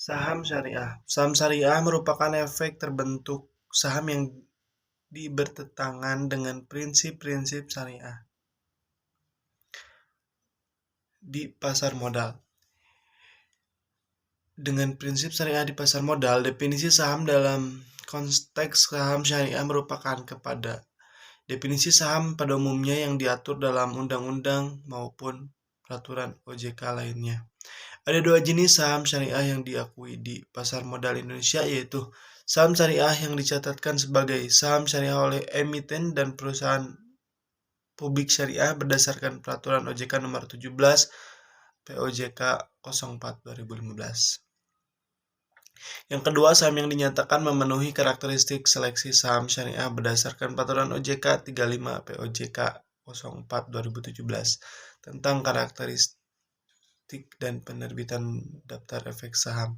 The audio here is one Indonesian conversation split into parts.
Saham syariah. Saham syariah merupakan efek terbentuk saham yang bertentangan dengan prinsip-prinsip syariah di pasar modal. Dengan prinsip syariah di pasar modal, definisi saham dalam konteks saham syariah merupakan kepada definisi saham pada umumnya yang diatur dalam undang-undang maupun peraturan OJK lainnya. Ada dua jenis saham syariah yang diakui di pasar modal Indonesia, yaitu saham syariah yang dicatatkan sebagai saham syariah oleh emiten dan perusahaan publik syariah berdasarkan peraturan OJK nomor 17 POJK 04/2015. Yang kedua, saham yang dinyatakan memenuhi karakteristik seleksi saham syariah berdasarkan peraturan OJK 35 POJK 04/2017 tentang karakteristik dan penerbitan daftar efek saham.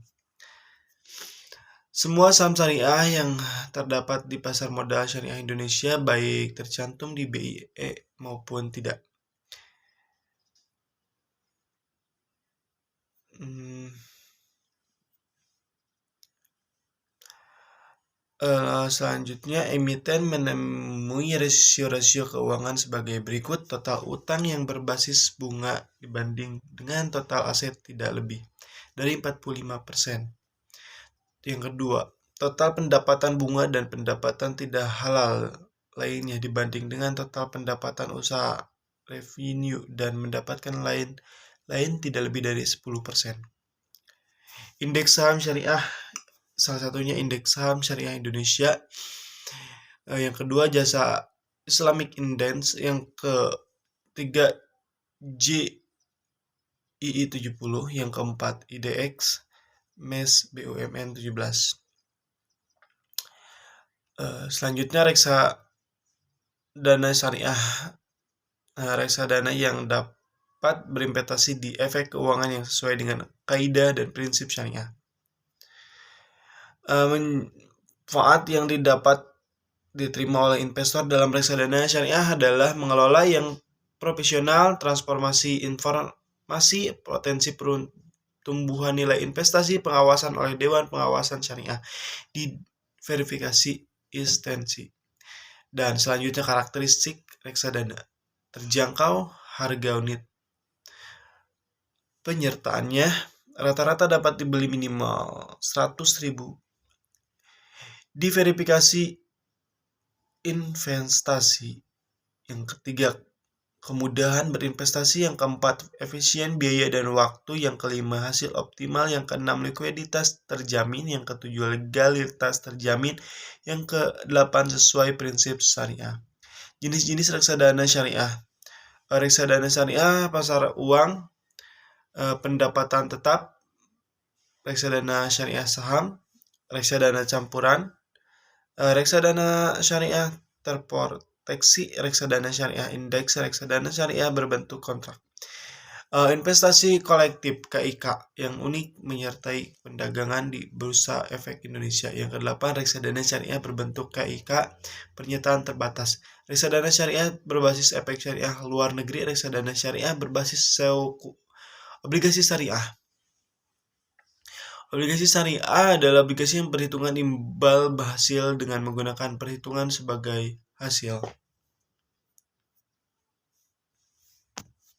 Semua saham syariah yang terdapat di pasar modal syariah Indonesia baik tercantum di BIE maupun tidak. Selanjutnya, emiten menemui rasio-rasio keuangan sebagai berikut: total utang yang berbasis bunga dibanding dengan total aset tidak lebih dari 45%. Yang kedua, total pendapatan bunga dan pendapatan tidak halal lainnya dibanding dengan total pendapatan usaha revenue dan mendapatkan lain tidak lebih dari 10%. Indeks saham syariah, salah satunya indeks saham syariah Indonesia. Yang kedua, Jasa Islamic Index. Yang ketiga, JII 70. Yang keempat, IDX MES BUMN 17. Selanjutnya, reksadana syariah. Reksadana yang dapat berinvestasi di efek keuangan yang sesuai dengan kaidah dan prinsip syariah. Manfaat yang diterima oleh investor dalam reksadana syariah adalah mengelola yang profesional, transformasi informasi, potensi pertumbuhan nilai investasi, pengawasan oleh Dewan Pengawasan Syariah, diverifikasi instansi. Dan selanjutnya, karakteristik reksadana: terjangkau harga unit penyertaannya, rata-rata dapat dibeli minimal 100.000. Diverifikasi investasi. Yang ketiga, kemudahan berinvestasi. Yang keempat, efisien biaya dan waktu. Yang kelima, hasil optimal. Yang keenam, likuiditas terjamin. Yang ketujuh, legalitas terjamin. Yang kedelapan, sesuai prinsip syariah. Jenis-jenis reksadana syariah. Reksadana syariah pasar uang, pendapatan tetap, reksadana syariah saham, reksadana campuran, reksadana syariah terproteksi, reksadana syariah indeks, reksadana syariah berbentuk kontrak. Investasi kolektif KIK yang unik menyertai perdagangan di Bursa Efek Indonesia. Yang kedelapan, reksadana syariah berbentuk KIK pernyataan terbatas. Reksadana syariah berbasis efek syariah luar negeri. Reksadana syariah berbasis obligasi syariah. Obligasi syariah adalah obligasi yang perhitungan imbal hasil dengan menggunakan perhitungan sebagai hasil.